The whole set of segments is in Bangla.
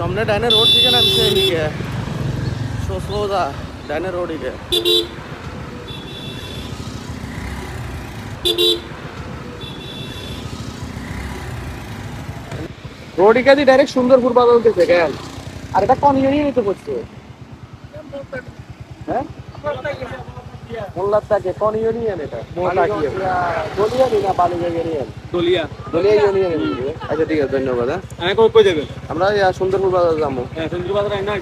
सामने डायने रोड थी ना पीछे ही है स्लो था डायने रोड ही है रोड ही कहती डायरेक्ट सुंदरपुर बाजार के जगह अरे এটা কোন ইউনিয়নে তো পড়ছে হ্যাঁ মোল্লারটাকে কোন ইউনিয়ন এটা মোল্লারটাকে দলিয়া না বালিগঞ্জ ইউনিয়ন দলিয়া দলিয়া ইউনিয়ন আচ্ছা ঠিক আছে ধন্যবাদ হ্যাঁ কই কই যাবেন আমরা সুন্দরপুর বাজার যাবো হ্যাঁ সুন্দরপুর বাজার না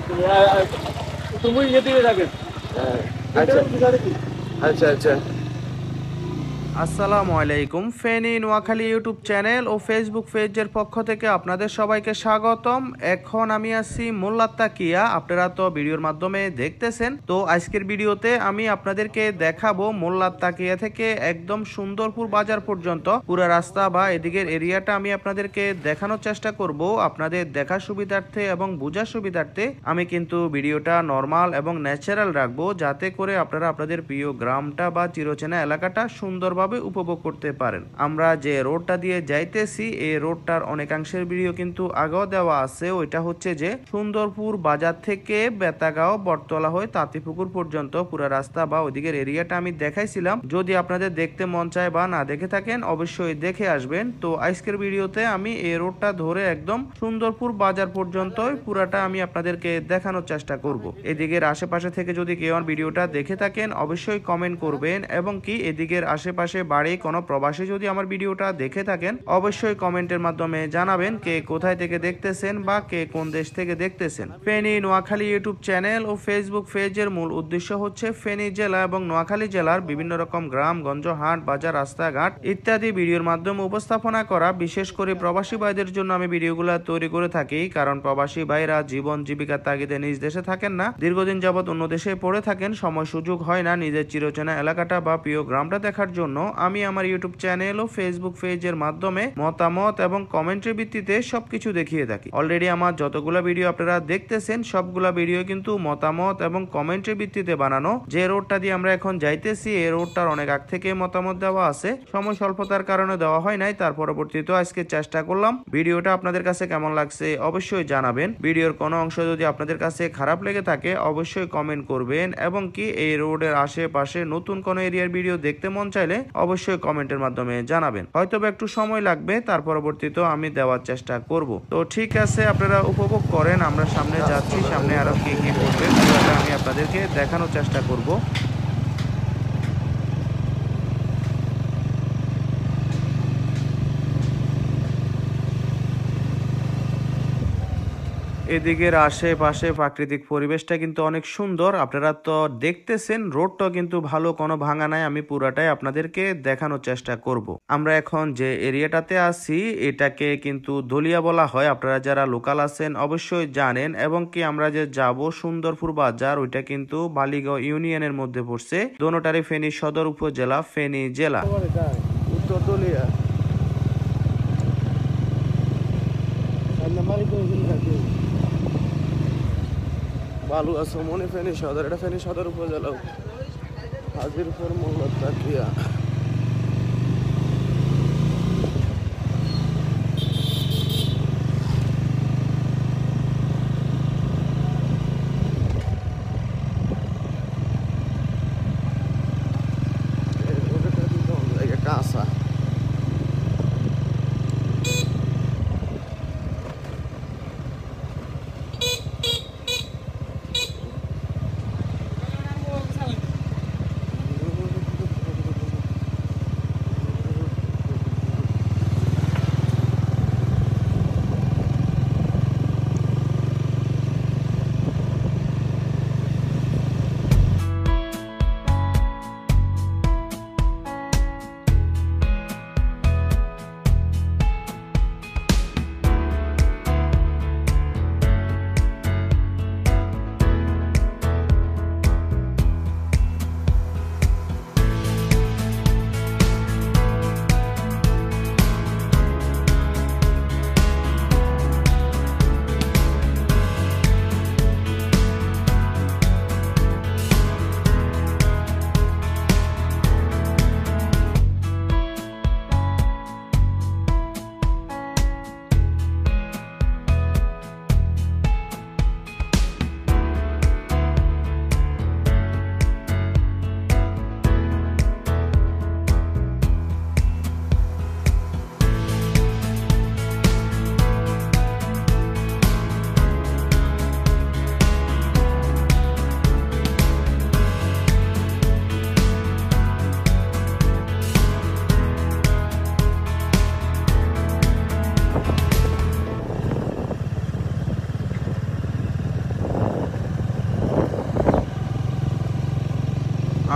তুমি যেতে যাবেন আচ্ছা আচ্ছা আচ্ছা আসসালামু আলাইকুম ফেনী নোয়াখালী ইউটিউব চ্যানেল ও ফেসবুক পেজের পক্ষ থেকে আপনাদের সবাইকে স্বাগতম। এখন আমি আছি মোল্লারতাকিয়া, আপনারা তো ভিডিওর মাধ্যমে দেখতেছেন। তো আজকের ভিডিওতে আমি আপনাদেরকে দেখাবো মোল্লারতাকিয়া থেকে একদম সুন্দরপুর বাজার পর্যন্ত পুরো রাস্তা বা এদিকের এরিয়াটা আমি আপনাদেরকে দেখানোর চেষ্টা করব আপনাদের দেখার সুবিধার্থে এবং বোঝার সুবিধার্থে। আমি কিন্তু ভিডিওটা নর্মাল এবং ন্যাচারাল রাখবো যাতে করে আপনারা আপনাদের প্রিয় গ্রামটা বা চিরচেনা এলাকাটা সুন্দরভাবে উপভোগ করতে পারেন। আমরা যে রোডটা দিয়ে যাইতেছি এই রোডটার অনেকাংশের ভিডিও কিন্তু আগেও দেওয়া আছে। ওইটা হচ্ছে যে সুন্দরপুর বাজার থেকে বেতাগাঁও বটতলা হয়ে তাঁতিপুকুর পর্যন্ত পুরো রাস্তা বা ওইদিকের এরিয়াটা আমি দেখাইছিলাম। যদি আপনাদের দেখতে মন চায় বা না দেখে থাকেন অবশ্যই দেখে আসবেন। তো আজকের ভিডিওতে আমি এই রোডটা ধরে একদম সুন্দরপুর বাজার পর্যন্ত পুরাটা আমি আপনাদেরকে দেখানোর চেষ্টা করব। এদিকের আশেপাশে থেকে যদি কেউ আমার ভিডিওটা দেখে থাকেন অবশ্যই কমেন্ট করবেন, এবং কি এদিকের আশেপাশে বাড়ি কোনো প্রবাসী যদি আমার ভিডিওটা দেখে থাকেন অবশ্যই কমেন্টের মাধ্যমে জানাবেন কে কোথায় থেকে দেখতেছেন বা কে কোন দেশ থেকে দেখতেছেন। ফেনী নোয়াখালী ইউটিউব চ্যানেল ও ফেসবুক পেজের মূল উদ্দেশ্য হচ্ছে ফেনী জেলা এবং নোয়াখালী জেলার বিভিন্ন রকম গ্রাম গঞ্জ হাট বাজার রাস্তাঘাট ইত্যাদি ভিডিওর মাধ্যমে উপস্থাপনা করা। বিশেষ করে প্রবাসী ভাইদের জন্য আমি ভিডিওগুলো তৈরি করে থাকি, কারণ প্রবাসী ভাইরা জীবন জীবিকার তাগিদে নিজ দেশে থাকেন না, দীর্ঘদিন যাবৎ অন্য দেশে পড়ে থাকেন, সময় সুযোগ হয় না নিজের চিরচেনা এলাকাটা বা প্রিয় গ্রামটা দেখার জন্য। আমি আমার ইউটিউব চ্যানেল ও ফেসবুক পেজের মাধ্যমে মতামত এবং কমেন্টের ভিত্তিতে সবকিছু দেখিয়ে থাকি। অলরেডি আমার যতগুলো ভিডিও আপনারা দেখতেছেন সবগুলা ভিডিও কিন্তু মতামত এবং কমেন্টের ভিত্তিতে বানানো। যে রোডটা দিয়ে আমরা এখন যাইতেছি এই রোডটার অনেক আগ থেকে মতামত দেওয়া আছে, সময় স্বল্পতার কারণে দেওয়া হয় নাই। তার পরবর্তীতে আজকে চেষ্টা করলাম। ভিডিওটা আপনাদের কাছে কেমন লাগছে অবশ্যই জানাবেন। ভিডিওর কোনো অংশ যদি আপনাদের কাছে খারাপ লেগে থাকে অবশ্যই কমেন্ট করবেন, এবং কি এই রোডের আশেপাশে নতুন কোনো এরিয়ার ভিডিও দেখতে মন চাইলে অবশ্যই কমেন্টের মাধ্যমে জানাবেন। হয়তো একটু সময় লাগবে, তার পরবর্তীতে আমি দেওয়ার চেষ্টা করব। তো ঠিক আছে, আপনারা উপভোগ করেন। আমরা সামনে যাচ্ছি, সামনে আরো কি কি করবে সেটা আমি আপনাদেরকে দেখানোর চেষ্টা করব। এদিকের আশেপাশে প্রাকৃতিক পরিবেশটা কিন্তু অনেক সুন্দর, আপনারা তো দেখতেছেন। রোডটা কিন্তু ভালো, কোনো ভাঙা নাই। আমি পুরাটাই আপনাদেরকে দেখানোর চেষ্টা করব। আমরা এখন যে এরিয়াটাতে আছি এটাকে কিন্তু দলিয়া বলা হয়, আপনারা যারা লোকাল আছেন অবশ্যই জানেন। এবং কি আমরা যে যাব সুন্দরপুর বাজার ওইটা কিন্তু বালিগাঁও ইউনিয়নের মধ্যে পড়ছে, দোনোটারই ফেনী সদর উপজেলা, ফেনী জেলা। উত্তর দলিয়া বালু আছে মনে ফেনী সদর, এটা ফেনী সদর উপজেলা, হাজিরপুর মোল্লারতাকিয়া। কাঁচা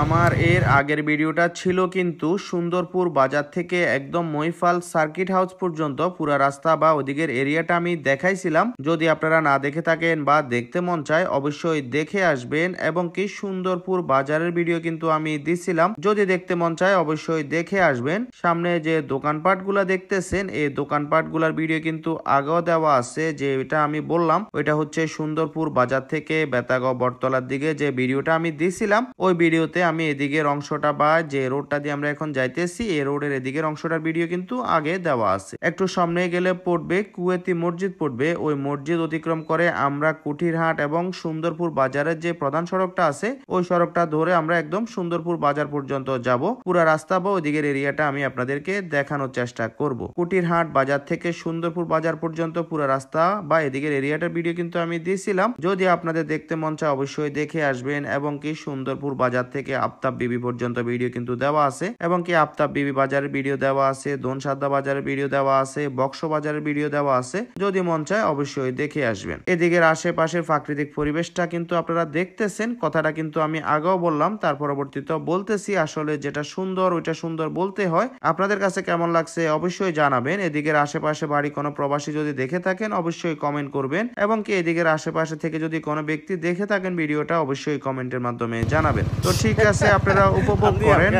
আমার এর আগের ভিডিওটা ছিল কিন্তু সুন্দরপুর বাজার থেকে একদম মহিফাল সার্কিট হাউস পর্যন্ত পুরা রাস্তা বা ওদিকের এরিয়াটা আমি দেখাইছিলাম। যদি আপনারা না দেখে থাকেন বা দেখতে মন চায় অবশ্যই দেখে আসবেন, এবং কি সুন্দরপুর বাজারের ভিডিও কিন্তু আমি দিছিলাম, যদি দেখতে মন চায় অবশ্যই দেখে আসবেন। সামনে যে দোকানপাট গুলা দেখতেছেন এই দোকানপাট গুলার ভিডিও কিন্তু আগেও দেওয়া আছে। যে এটা আমি বললাম ওইটা হচ্ছে সুন্দরপুর বাজার থেকে বেতাগাঁও বটতলার দিকে যে ভিডিওটা আমি দিছিলাম, ওই ভিডিওতে আমি এদিকের অংশটা বা যে রোডটা দিয়ে আমরা এখন যাইতেছি এই রোডের এদিকের অংশটার ভিডিও কিন্তু আগে দেওয়া আছে। একটু সামনে গেলে পড়বে কুয়েতি মসজিদ পড়বে, ওই মসজিদ অতিক্রম করে আমরা কুঠিরহাট এবং সুন্দরপুর বাজারের যে প্রধান সড়কটা আছে ওই সড়কটা ধরে আমরা একদম সুন্দরপুর বাজার পর্যন্ত যাব। পুরা রাস্তা বা ওইদিকের এরিয়াটা আমি আপনাদেরকে দেখানোর চেষ্টা করব। কুঠিরহাট বাজার থেকে সুন্দরপুর বাজার পর্যন্ত পুরা রাস্তা বা এদিকের এরিয়াটার ভিডিও কিন্তু আমি দিয়েছিলাম। যদি আপনাদের দেখতে মন চায় অবশ্যই দেখে আসবেন, এবং কি সুন্দরপুর বাজার থেকে আফতাব বিবি পর্যন্ত ভিডিও কিন্তু দেওয়া আছে, এবং কি আফতাব বিবি বাজারের ভিডিও দেওয়া আছে, দোনসাদ্দা বাজারের ভিডিও দেওয়া আছে, বক্স বাজারের ভিডিও দেওয়া আছে। যদি মন চায় অবশ্যই দেখে আসবেন। এদিকের আশেপাশের প্রাকৃতিক পরিবেশটা কিন্তু আপনারা দেখতেছেন, কথাটা কিন্তু আমি আগেও বললাম, তার পরবর্তীতে বলতেছি। আসলে যেটা সুন্দর ওইটা সুন্দর বলতে হয়। আপনাদের কাছে কেমন লাগছে অবশ্যই জানাবেন। এদিকের আশেপাশে বাড়ি কোনো প্রবাসী যদি দেখে থাকেন অবশ্যই কমেন্ট করবেন, এবং কি এদিকের আশেপাশে থেকে যদি কোনো ব্যক্তি দেখে থাকেন ভিডিওটা অবশ্যই কমেন্টের মাধ্যমে জানাবেন। তো ঠিক আছে, আপনারা উপভোগ করেন।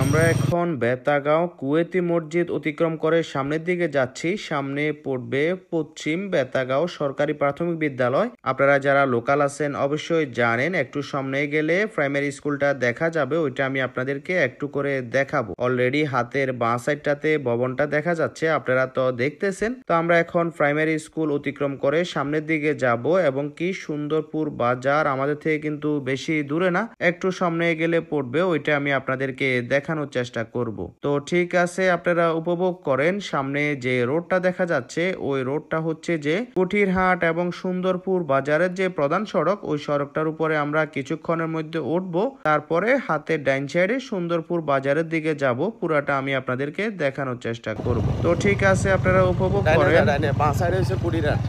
আমরা এখন বেতাগাঁও কুয়েতি মসজিদ অতিক্রম করে সামনের দিকে যাচ্ছি। সামনে পড়বে পশ্চিম বেতাগাঁও সরকারি প্রাথমিক বিদ্যালয়। আপনারা যারা লোকাল আছেন অবশ্যই জানেন। একটু সামনে গেলে প্রাইমারি স্কুলটা দেখা যাবে, ওইটা আমি আপনাদেরকে একটু করে দেখাবো। অলরেডি হাতের বাঁ সাইডটাতে ভবনটা দেখা যাচ্ছে, আপনারা তো দেখতেছেন। তো আমরা এখন প্রাইমারি স্কুল অতিক্রম করে সামনের দিকে যাব, এবং কি সুন্দরপুর বাজার আমাদের থেকে কিন্তু বেশি দূরে না, একটু সামনে গেলে পড়বে, ওইটা আমি আপনাদেরকে দেখানোর চেষ্টা করব। তো ঠিক আছে, আপনারা উপভোগ করেন। সামনে যে রোডটা দেখা যাচ্ছে ওই রোডটা হচ্ছে যে কুঠিরহাট এবং সুন্দরপুর বাজারের যে প্রধান সড়ক, ওই সড়কটার উপরে আমরা কিছুক্ষণের মধ্যে উঠবো। তারপরে হাতের ডাইন সাইডে সুন্দরপুর বাজারের দিকে যাব, পুরাটা আমি আপনাদেরকে দেখানোর চেষ্টা করব। তো ঠিক আছে, আপনারা উপভোগ করেন। বাঁ সাইডে হচ্ছে কুঠিরহাট।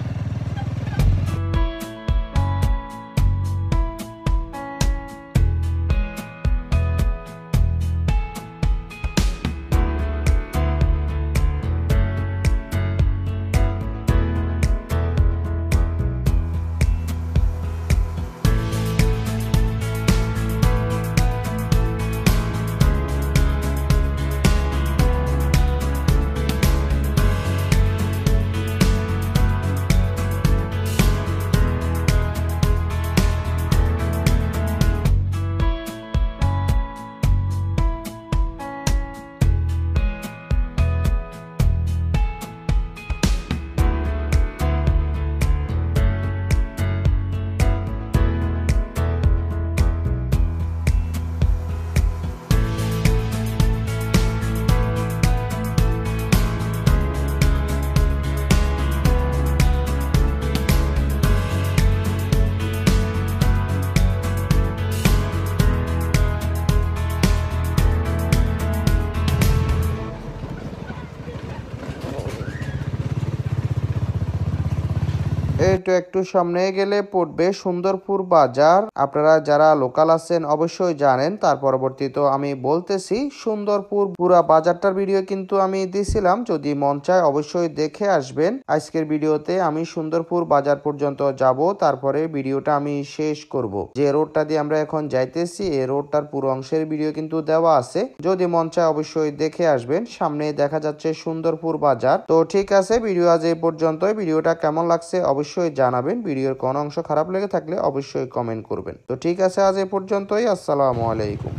এইটা একটু সামনে গেলে পড়বে সুন্দরপুর বাজার। আপনারা যারা লোকাল আছেন অবশ্যই জানেন। তার পরবর্তীতে আমি বলতেছি সুন্দরপুর পুরা বাজারটার ভিডিও কিন্তু আমি দিছিলাম, যদি মন চায় অবশ্যই দেখে আসবেন। আজকের ভিডিওতে আমি সুন্দরপুর বাজার পর্যন্ত যাব, তারপরে ভিডিওটা আমি শেষ করব। যে রোডটা দিয়ে আমরা এখন যাইতেছি এই রোডটার পুরো অংশের ভিডিও কিন্তু দেওয়া আছে, যদি মন চায় অবশ্যই দেখে আসবেন। সামনে দেখা যাচ্ছে সুন্দরপুর বাজার। তো ঠিক আছে, ভিডিও আজ এই পর্যন্তই। ভিডিওটা কেমন লাগছে অবশ্যই জানাবেন। ভিডিওর কোন অংশ খারাপ লেগে থাকলে অবশ্যই কমেন্ট করবেন। তো ঠিক আছে, আজ এই পর্যন্তই। আসসালামু আলাইকুম।